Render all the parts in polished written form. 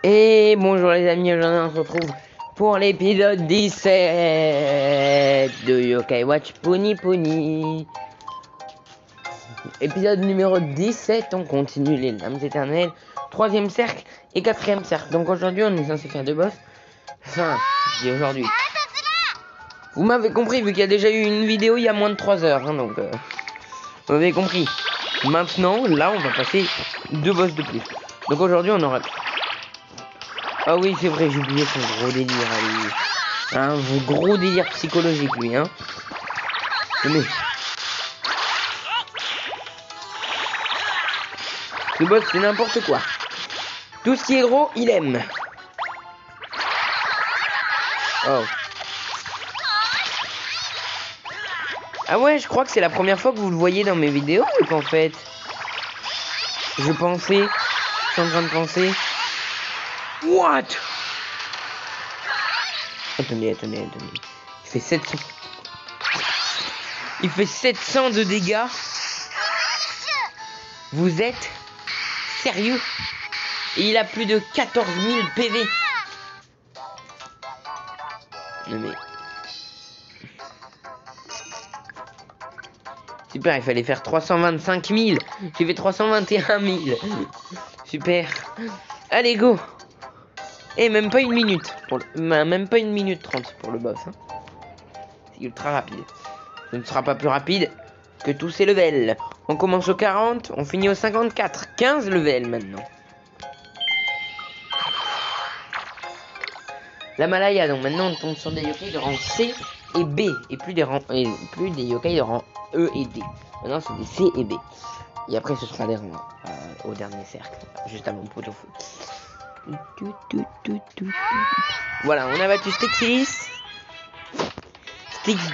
Et bonjour les amis, aujourd'hui on se retrouve pour l'épisode 17 de Yokai Watch Pony Pony. Épisode numéro 17, on continue les lames éternelles, 3e cercle et 4e cercle. Donc aujourd'hui on est censé faire deux boss. Enfin, je dis aujourd'hui. Vous m'avez compris vu qu'il y a déjà eu une vidéo il y a moins de 3 heures, hein, donc vous m'avez compris. Maintenant, là on va passer deux boss de plus. Donc aujourd'hui on aura... Ah oui, c'est vrai, j'ai oublié son gros délire à lui. Un gros délire psychologique, lui, hein. Mais... ce boss, c'est n'importe quoi. Tout ce qui est gros, il aime. Oh. Ah ouais, je crois que c'est la première fois que vous le voyez dans mes vidéos, en fait. Je pensais... je suis en train de penser... What? Attendez. Il fait 700. Il fait 700 de dégâts. Vous êtes sérieux? Et il a plus de 14 000 PV. Non mais... super, il fallait faire 325 000. J'ai fait 321 000. Super. Allez, go. Et même pas une minute. Même pas une minute 30 pour le boss. Hein. C'est ultra rapide. Ce ne sera pas plus rapide que tous ces levels. On commence au 40, on finit au 54. 15 levels maintenant. La Malaya, donc maintenant on tombe sur des yokai de rang C et B. Et plus des yokai de rang E et D. Maintenant c'est des C et B. Et après ce sera des rangs au dernier cercle. Juste avant le pot au feu. Voilà, on a battu Styx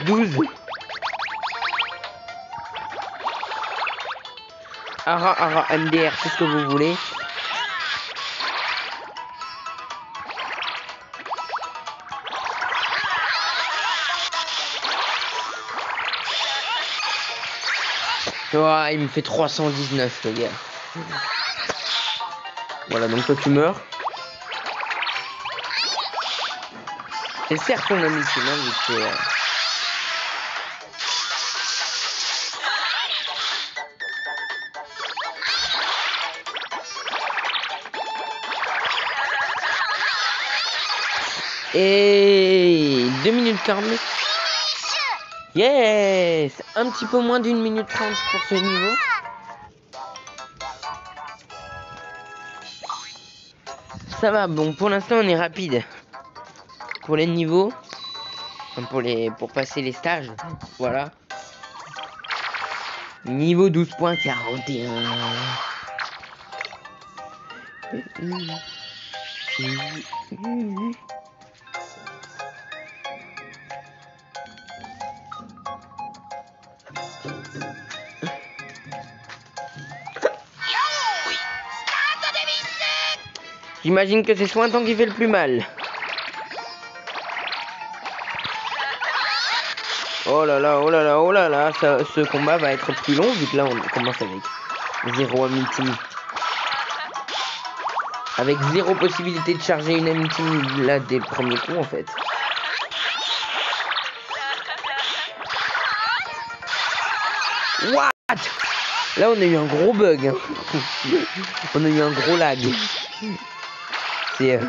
12. Ara, MDR, tout ce que vous voulez. Oh, il me fait 319 le gars. Voilà, donc toi tu meurs. Et certes on a mis ses mains vu que... Et 2 minutes 49. Yes. Un petit peu moins d'1 minute 30 pour ce niveau. Ça va, bon pour l'instant on est rapide. Pour les niveaux. Pour passer les stages. Voilà. Niveau 12.41. J'imagine que c'est Sointon qui fait le plus mal. Oh là là, ce combat va être plus long vu que là on commence avec 0 Amitim. Avec 0 possibilité de charger une Amitim là des premiers coups en fait. What? Là on a eu un gros bug. Hein. On a eu un gros lag. C'est...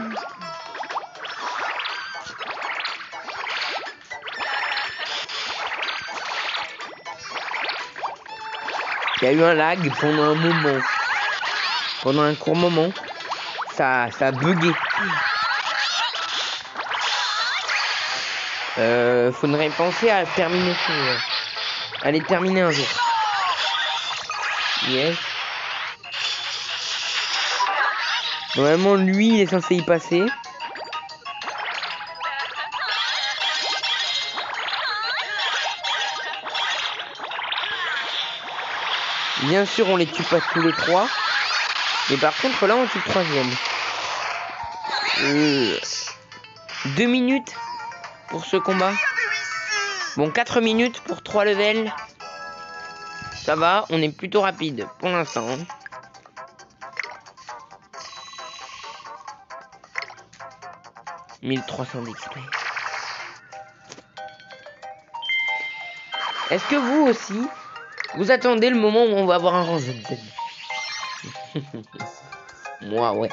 il y a eu un lag pendant un moment. Pendant un court moment. Ça a bugué. Faudrait penser à terminer à les terminer un jour. Yes. Normalement lui il est censé y passer. Bien sûr on les tue pas tous les 3. Mais par contre là on tue le 3e. 2 minutes pour ce combat. Bon 4 minutes pour 3 levels. Ça va, on est plutôt rapide pour l'instant. 1300 d'XP. Est-ce que vous aussi, vous attendez le moment où on va avoir un rang ZZ? Moi, ouais.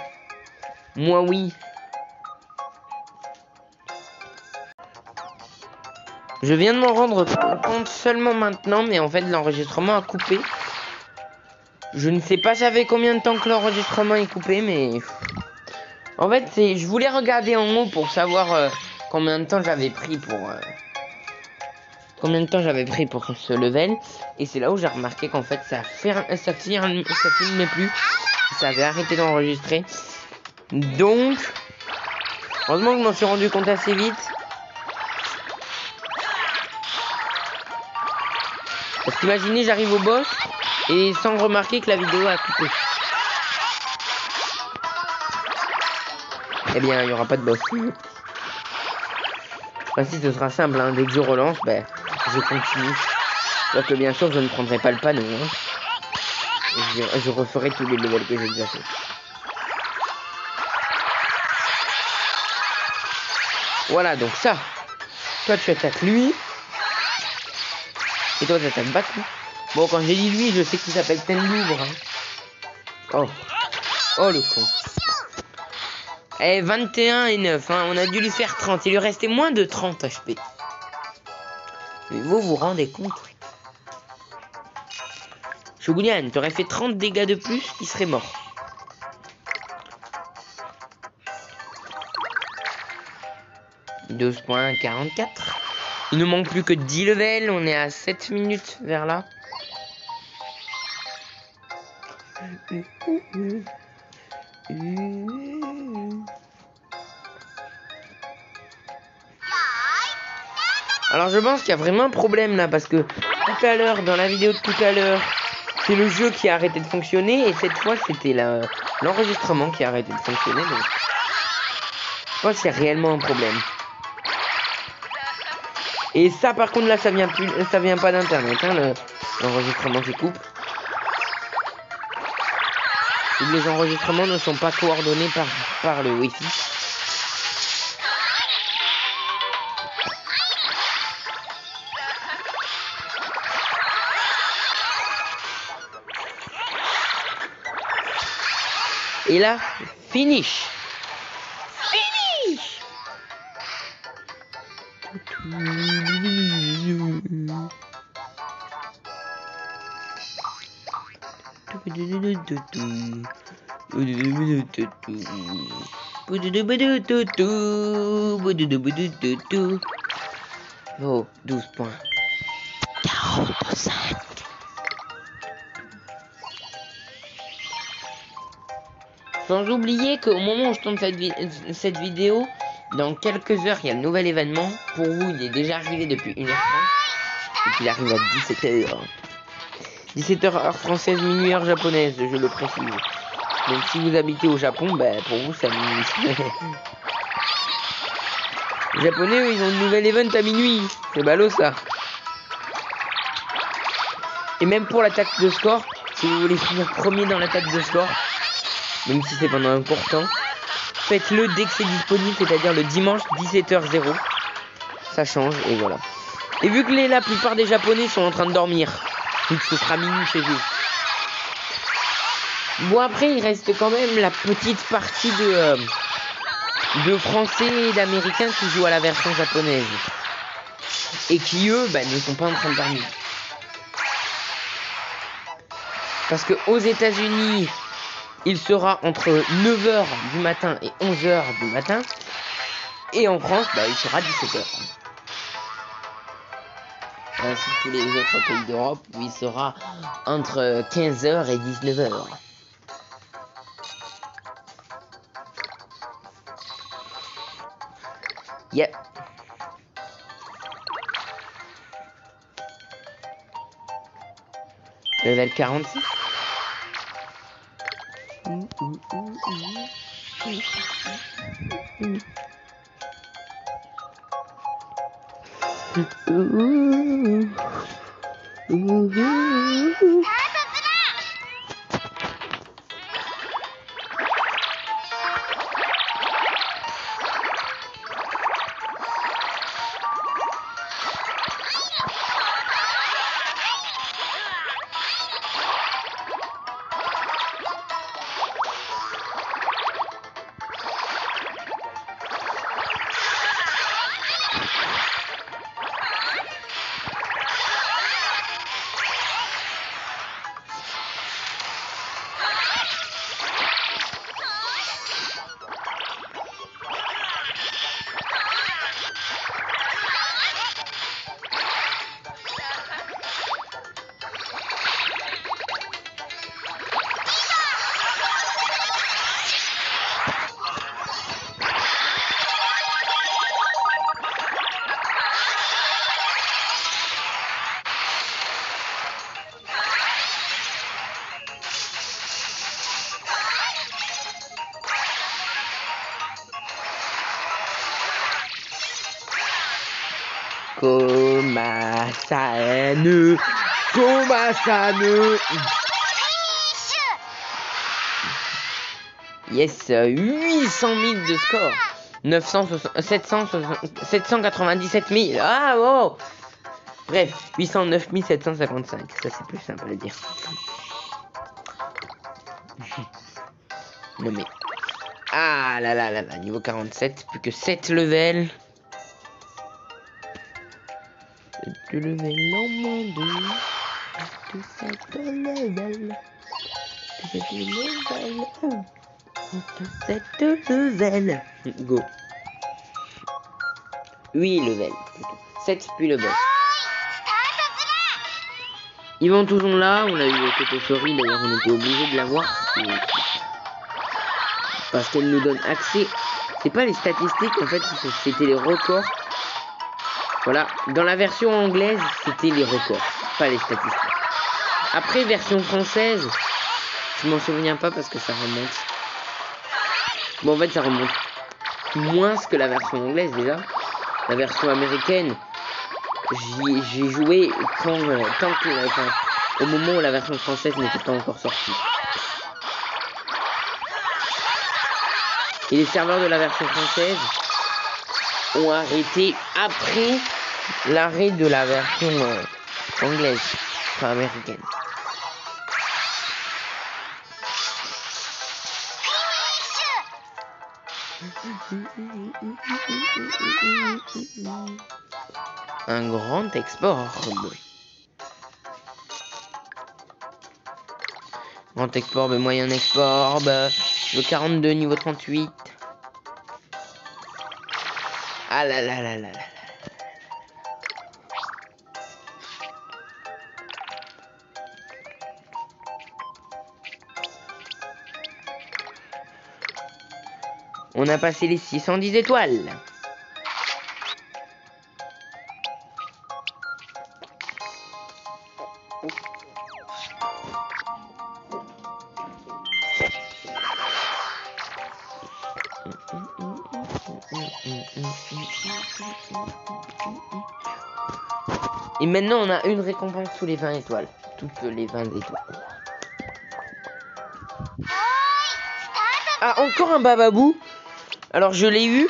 Moi, oui. Je viens de m'en rendre compte seulement maintenant, mais en fait, l'enregistrement a coupé. Je ne sais pas ça fait combien de temps que l'enregistrement est coupé, mais... En fait, je voulais regarder en haut pour savoir combien de temps j'avais pris pour... ce level. Et c'est là où j'ai remarqué qu'en fait, ça filmait plus. Ça avait arrêté d'enregistrer. Donc... Heureusement que je m'en suis rendu compte assez vite. Parce qu'imaginez, j'arrive au boss et sans remarquer que la vidéo a coupé. Eh bien, il n'y aura pas de boss. Bah si, ce sera simple, hein. Dès que je relance, ben, je continue. Parce que bien sûr, je ne prendrai pas le panneau. Hein. Je referai tous les levels que j'ai déjà fait. Voilà, donc ça. Toi, tu attaques lui. Et toi, tu attaques Baku. Bon, quand j'ai dit lui, je sais qu'il s'appelle Tenlouvre. Hein. Oh. Oh, le con. Eh, 21 et 9, hein. On a dû lui faire 30. Il lui restait moins de 30 HP. Mais vous vous rendez compte? Shogunyan, t'aurais fait 30 dégâts de plus, il serait mort. .44. Il ne manque plus que 10 levels. On est à 7 minutes vers là. Alors je pense qu'il y a vraiment un problème là, parce que tout à l'heure, dans la vidéo de tout à l'heure, c'est le jeu qui a arrêté de fonctionner, et cette fois c'était l'enregistrement qui a arrêté de fonctionner. Donc je pense qu'il y a réellement un problème. Et ça par contre là, ça vient pas d'internet, hein, l'enregistrement qui coupe. Les enregistrements ne sont pas coordonnés par le Wi-Fi. Et là, finish. Finish. Oh, 12 points. 45. Sans oublier qu'au moment où je tourne cette vidéo, dans quelques heures, il y a le nouvel événement. Pour vous, il est déjà arrivé depuis 1h30. Et qu'il arrive à 17h. 17h heure française, minuit heure japonaise, je le précise. Donc si vous habitez au Japon, bah, pour vous, ça minuit. Les Japonais, eux, ils ont le nouvel event à minuit. C'est ballot, ça. Et même pour l'attaque de score, si vous voulez finir premier dans l'attaque de score, même si c'est pendant un court temps, faites-le dès que c'est disponible, c'est-à-dire le dimanche 17h00. Ça change, et voilà. Et vu que la plupart des Japonais sont en train de dormir, vu que ce sera minuit chez eux. Bon, après, il reste quand même la petite partie de Français et d'Américains qui jouent à la version japonaise. Et qui, eux, bah, ne sont pas en train de dormir. Parce que aux États-Unis, il sera entre 9h du matin et 11h du matin. Et en France, bah, il sera 17h. Ainsi que tous les autres pays d'Europe, où il sera entre 15h et 19h. Yep. Level 46. Komasane. Komasane. Yes, 800 000 de score. 797 000. Ah, wow. Bref, 809 755. Ça, c'est plus simple à dire. Non mais... Ah là là là là, niveau 47, plus que 7 levels. 7 levels en moins 2. 7 levels. 7 levels. 7 levels. Go. 8 levels plutôt. 7 puis le boss. Ils vont toujours là, on l'a eu au côté Sorry, d'ailleurs on était obligé de l'avoir. Parce qu'elle nous donne accès. C'est pas les statistiques en fait, c'était les records. Voilà, dans la version anglaise, c'était les records, pas les statistiques. Après, version française, je m'en souviens pas parce que ça remonte. Bon, en fait, ça remonte moins que la version anglaise déjà. La version américaine, j'ai joué quand, au moment où la version française n'était pas encore sortie. Et les serveurs de la version française ont arrêté après l'arrêt de la version anglaise, enfin américaine. Un grand export. Grand export, moyen export, le 42, niveau 38. Ah là là là là là. On a passé les 610 étoiles. Et maintenant on a une récompense tous les 20 étoiles. Toutes les 20 étoiles. Ah, encore un Bababou. Alors je l'ai eu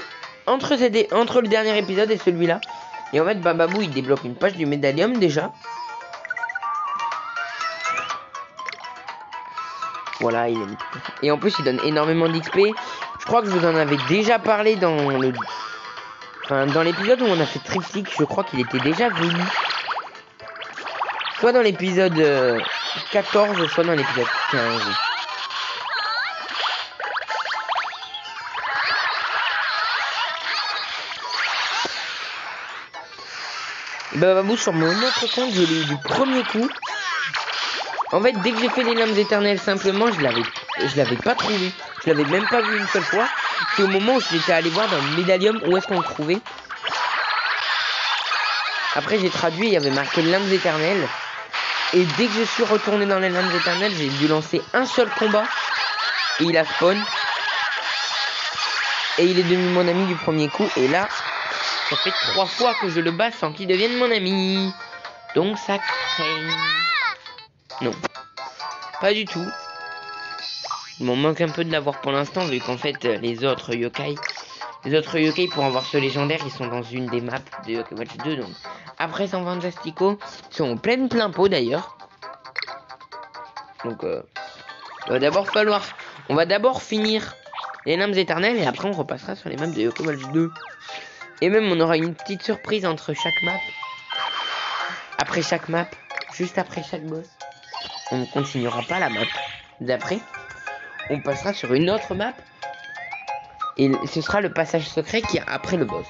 entre le dernier épisode et celui-là. Et en fait Bababou il débloque une page du médaillum déjà. Voilà, il est... Et en plus il donne énormément d'XP. Je crois que je vous en avais déjà parlé dans le... Enfin, dans l'épisode où on a fait Triptyque, je crois qu'il était déjà venu. Soit dans l'épisode 14, soit dans l'épisode 15. Bababou sur mon autre compte, je l'ai eu du premier coup. En fait, dès que j'ai fait les lames éternelles simplement, je l'avais pas trouvé. Je l'avais même pas vu une seule fois. C'est au moment où j'étais allé voir dans le médaillum où est-ce qu'on le trouvait. Après j'ai traduit, il y avait marqué lames éternelles. Et dès que je suis retourné dans les lames éternelles, j'ai dû lancer un seul combat. Et il a spawn. Et il est devenu mon ami du premier coup. Et là, ça fait 3 fois que je le bats sans qu'il devienne mon ami. Donc ça craint. Non. Pas du tout. Il m'en manque un peu de l'avoir pour l'instant, vu qu'en fait, les autres yokai pour avoir ce légendaire, ils sont dans une des maps de Yokai Watch 2. Donc, après 120 Jastico, ils sont en plein pot d'ailleurs. Donc, on va d'abord finir les lames éternelles et après on repassera sur les maps de Yokai Watch 2. Et même, on aura une petite surprise entre chaque map. Après chaque map, juste après chaque boss. On ne continuera pas la map d'après. On passera sur une autre map. Et ce sera le passage secret qui est après le boss.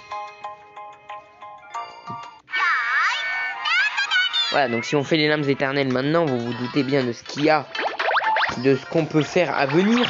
Voilà, donc si on fait les lames éternelles maintenant, vous vous doutez bien de ce qu'il y a, de ce qu'on peut faire à venir.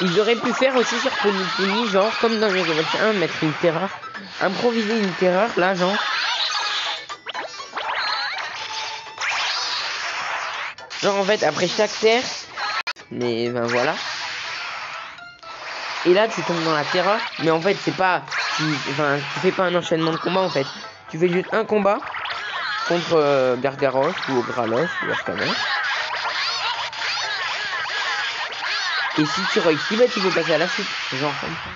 Ils auraient pu faire aussi sur Pony Pony, genre comme dans Mega Man 1, mettre une terreur, improviser une terreur là, genre. Genre en fait après chaque terre, mais ben voilà. Et là tu tombes dans la terreur, mais en fait c'est pas, tu fais pas un enchaînement de combats en fait. Tu fais juste un combat contre Gargaros ou Gralos ou Arcanos. Et si tu réussis, bah tu peux passer à la suite. Genre comme ça.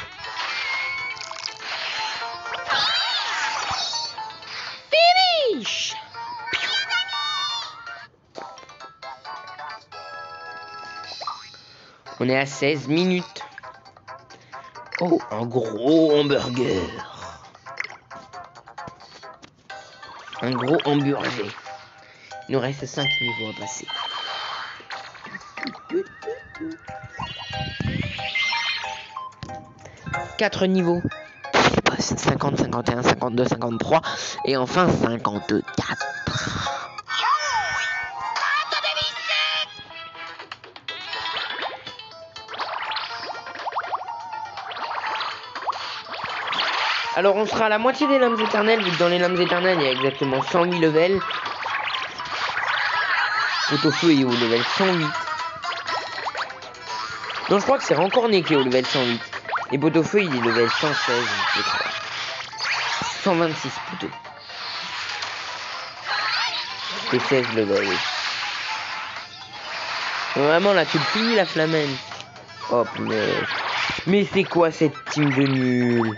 Finish. On est à 16 minutes. Oh, un gros hamburger. Un gros hamburger. Il nous reste 5 niveaux à passer. 4 niveaux. 50, 51, 52, 53 et enfin 54. Alors on sera à la moitié des lames éternelles, vu que dans les lames éternelles il y a exactement 108 levels. Pot-au-feu est au level 108. Non, je crois que c'est Rancorné qui est au level 108. Et Pot-au-feu il est level 116, je crois. 126 plutôt. C'est 16 levels. Vraiment là tu le finis la flamène. Oh punaise. Mais c'est quoi cette team de nuls?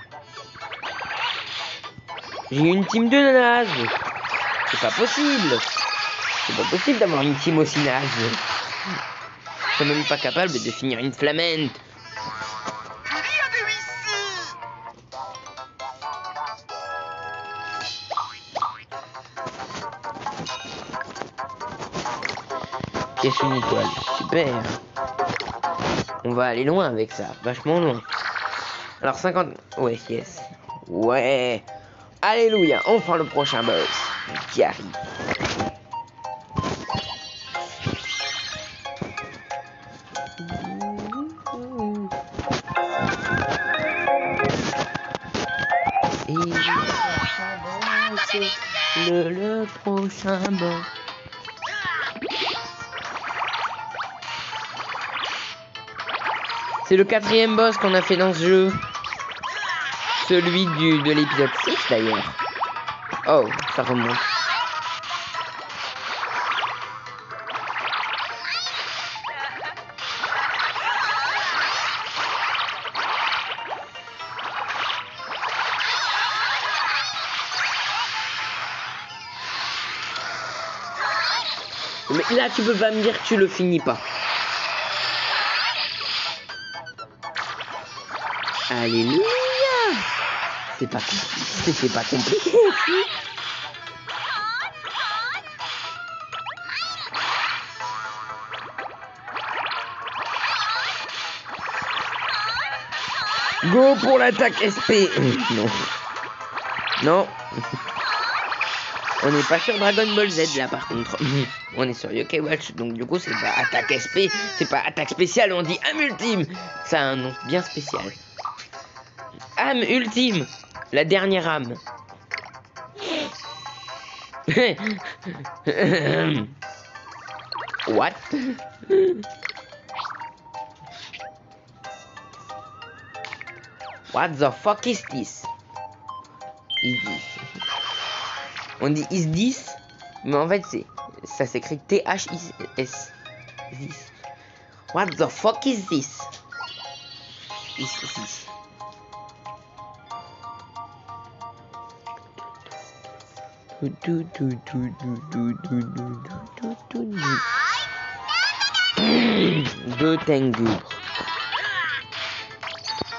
J'ai une team de naze. C'est pas possible. C'est pas possible d'avoir une team aussi naze. Je suis même pas capable de finir une flammente. Pièce une étoile. Super. On va aller loin avec ça. Vachement loin. Alors 50... Ouais, yes. Ouais. Alléluia. Enfin le prochain boss qui arrive. Et le prochain boss. C'est le 4e boss qu'on a fait dans ce jeu. Celui de l'épisode 6 d'ailleurs. Oh, ça remonte. Mais là tu peux pas me dire que tu le finis pas. Alléluia. C'est pas compliqué. Go pour l'attaque SP. Non. Non. On n'est pas sur Dragon Ball Z là par contre. On est sur Yokai Watch. Donc du coup c'est pas attaque SP. C'est pas attaque spéciale. On dit âme ultime. Ça a un nom bien spécial. Âme ultime. La dernière âme. What? What the fuck is this? Is this? On dit is this, mais en fait ça s'écrit T-H-I-S. This. What the fuck is this? Is this? De Tengu.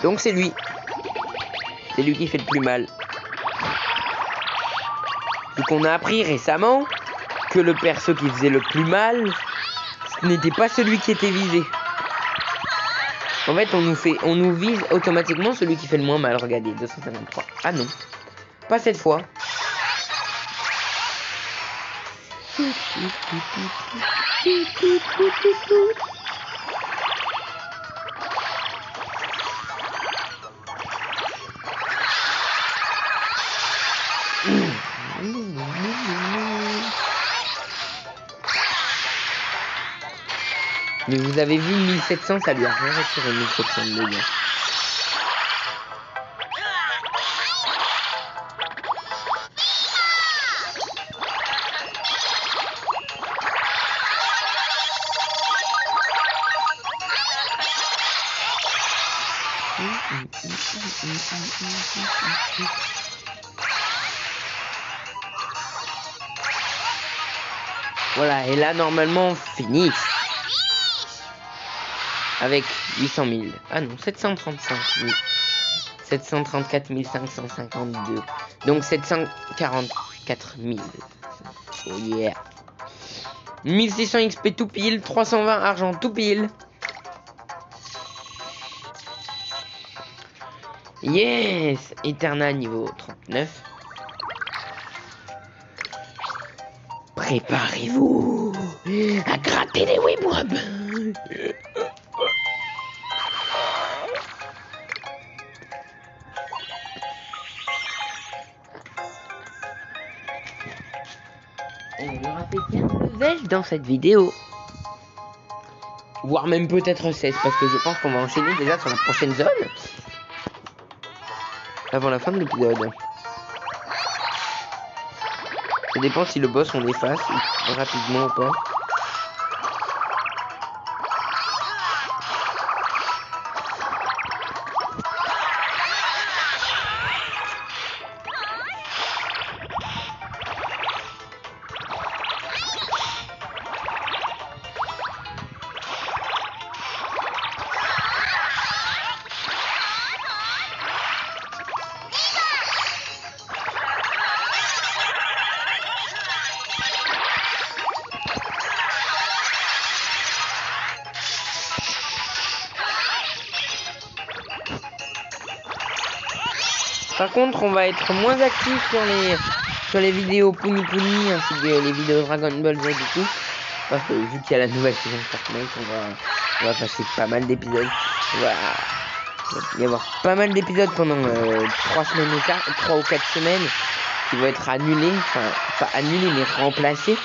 Donc c'est lui. C'est lui qui fait le plus mal. Et qu'on a appris récemment que le perso qui faisait le plus mal, ce n'était pas celui qui était visé. En fait, on nous vise automatiquement celui qui fait le moins mal. Regardez, 253. Ah non, pas cette fois. Mais vous avez vu 1700, ça lui a rien retiré 1700 de dégâts. Voilà, et là normalement on finit avec 800 000. Ah non, 735 000. 734 552. Donc 744 000. Oh yeah. 1600 XP tout pile, 320 argent tout pile. Yes, Eterna niveau 39. Préparez-vous à gratter les webwebs. On aura fait 15 levels dans cette vidéo. Voire même peut-être 16, parce que je pense qu'on va enchaîner déjà sur la prochaine zone. Avant la fin de l'épisode. Ça dépend si le boss on efface rapidement ou pas. Par contre, on va être moins actif sur les vidéos Puni Puni ainsi que les vidéos Dragon Ball Z et tout. Parce que vu qu'il y a la nouvelle saison de Fortnite, on va passer pas mal d'épisodes. Il va y avoir pas mal d'épisodes pendant 3 ou 4 semaines qui vont être annulés. Enfin, pas annulés, mais remplacés.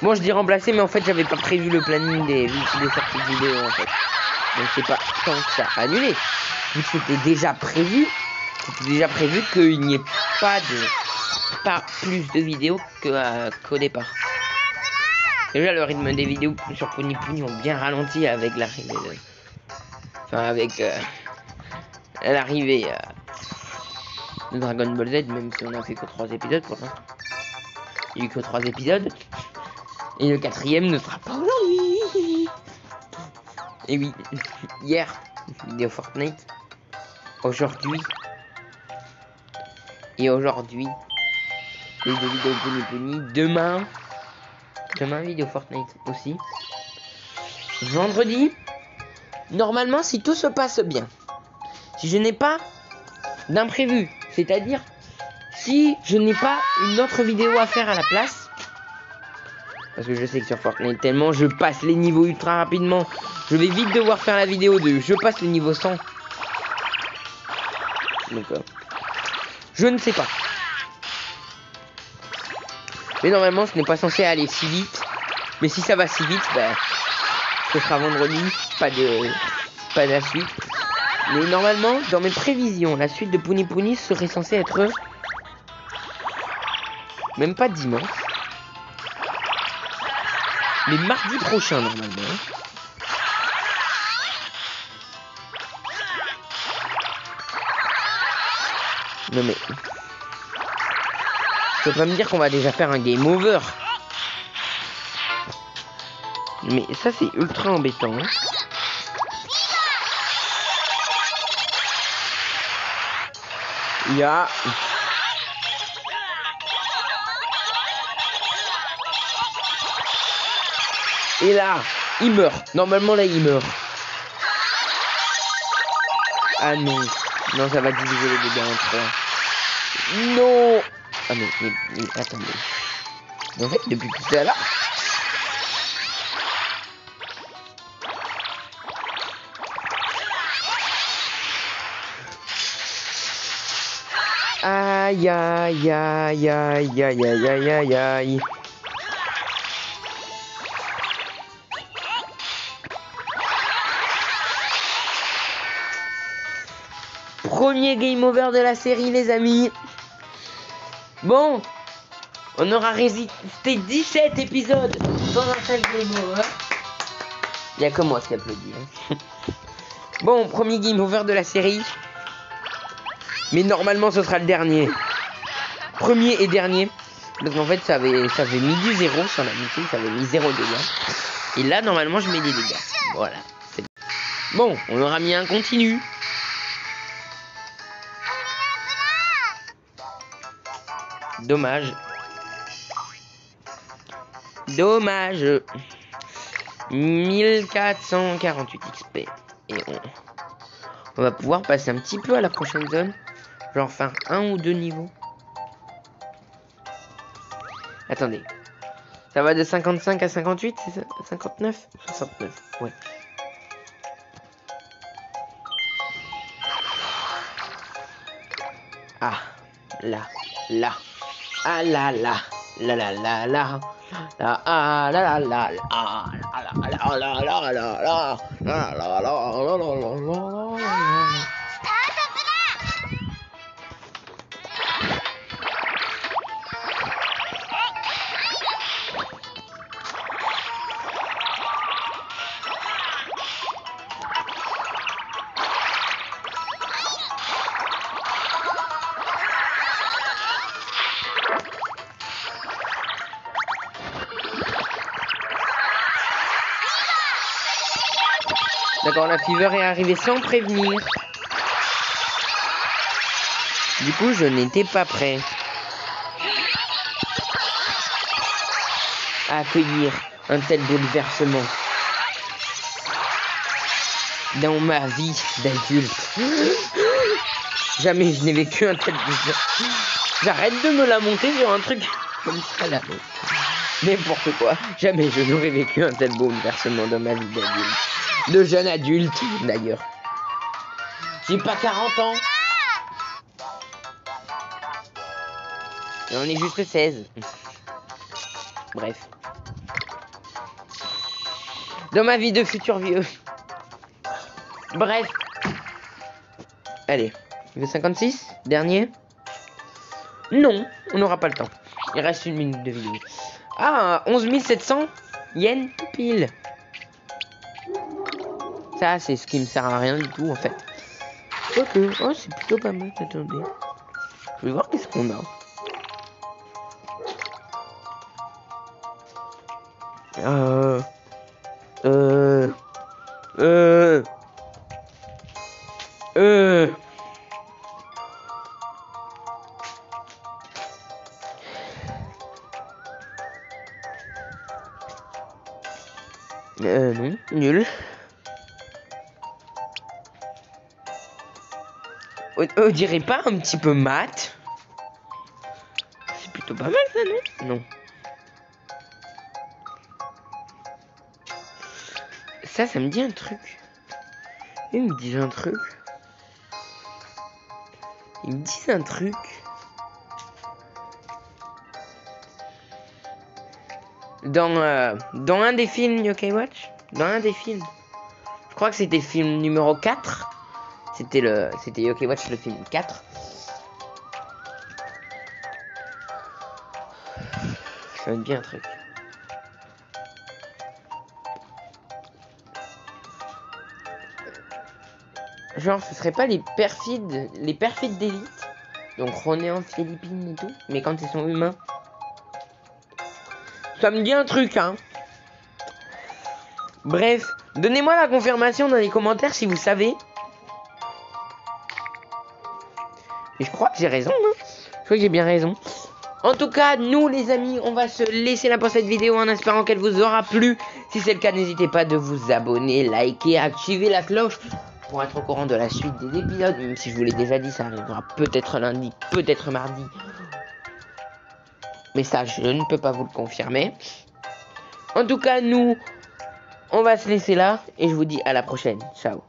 Moi, je dis remplacés, mais en fait, j'avais pas prévu le planning des sorties de vidéos en fait. Donc c'est pas tant que ça annulé. Vu que c'était déjà prévu qu'il n'y ait pas plus de vidéos qu'au départ. Déjà le rythme des vidéos sur Puni Puni ont bien ralenti avec l'arrivée de Dragon Ball Z, même si on a fait que 3 épisodes pour l'instant. Il y a eu que 3 épisodes. Et le 4e ne sera pas aujourd'hui. Et oui, hier, vidéo Fortnite. Aujourd'hui. Et aujourd'hui, les 2 vidéos Puni Puni. Demain, vidéo Fortnite aussi. Vendredi, normalement, si tout se passe bien. Si je n'ai pas d'imprévu, c'est-à-dire si je n'ai pas une autre vidéo à faire à la place. Parce que je sais que sur Fortnite, tellement je passe les niveaux ultra rapidement. Je vais vite devoir faire la vidéo de je passe le niveau 100. Donc, je ne sais pas. Mais normalement, ce n'est pas censé aller si vite. Mais si ça va si vite, ce sera vendredi. Pas de la suite. Mais normalement, dans mes prévisions, la suite de Puni Puni serait censée être... Même pas dimanche. Mais mardi prochain, normalement. Non mais... Tu peux pas me dire qu'on va déjà faire un game over. Mais ça, c'est ultra embêtant. Hein. Il y a... Et là, il meurt. Normalement, là, il meurt. Ah non. Non, ça va diviser les dégâts en 3. Non. Ah mais attendez. En fait, depuis tout à l'heure... Aïe aïe aïe aïe aïe aïe aïe aïe aïe. Premier game over de la série, les amis. Bon, on aura résisté 17 épisodes dans un seul game over. Il n'y a que moi qui applaudis. Hein. Bon, premier game over de la série. Mais normalement, ce sera le dernier. Premier et dernier. Parce qu'en fait, ça avait mis du 0 sur la mission. Ça avait mis 0 dégâts. Et là, normalement, je mets des dégâts. Voilà. Bon, on aura mis un continu. Dommage. Dommage. 1448 XP. Et on va pouvoir passer un petit peu à la prochaine zone. Genre faire 1 ou 2 niveaux. Attendez. Ça va de 55 à 58, c'est ça? 59? 69, ouais. Ah, là. Ah là là. La la la la. La ah la la la ah la la la la la la la la la la la. D'accord, la fever est arrivée sans prévenir. Du coup, je n'étais pas prêt à accueillir un tel bouleversement dans ma vie d'adulte. Jamais je n'ai vécu un tel bouleversement. J'arrête de me lamenter sur un truc comme ça là. N'importe quoi. Jamais je n'aurais vécu un tel bouleversement dans ma vie d'adulte. De jeune adulte, d'ailleurs. J'ai pas 40 ans. J'en ai juste 16. Bref. Dans ma vie de futur vieux. Bref. Allez. Le 56, dernier. Non, on n'aura pas le temps. Il reste 1 minute de vidéo. Ah, 11 700 yens pile. Ça, c'est ce qui me sert à rien du tout, en fait. Ok, oh, c'est plutôt pas mal. Attendez. Je vais voir qu'est-ce qu'on a. Non, nul. On dirait pas un petit peu mat? C'est plutôt pas mal ça, non? Non. Ça me dit un truc. Ils me disent un truc. Ils me disent un truc. Dans un des films Yokai Watch. Dans un des films. Je crois que c'était film numéro 4. C'était Yokai Watch le film 4. Ça me dit un truc. Genre, ce serait pas les perfides d'élite. Donc, on est en Philippines et tout. Mais quand ils sont humains. Ça me dit un truc, hein. Bref, donnez-moi la confirmation dans les commentaires si vous savez. Et je crois que j'ai raison, hein. Je crois que j'ai bien raison. En tout cas, nous les amis, on va se laisser là pour cette vidéo en espérant qu'elle vous aura plu. Si c'est le cas, n'hésitez pas de vous abonner, liker, activer la cloche pour être au courant de la suite des épisodes. Même si je vous l'ai déjà dit, ça arrivera peut-être lundi, peut-être mardi. Mais ça, je ne peux pas vous le confirmer. En tout cas, nous, on va se laisser là. Et je vous dis à la prochaine. Ciao.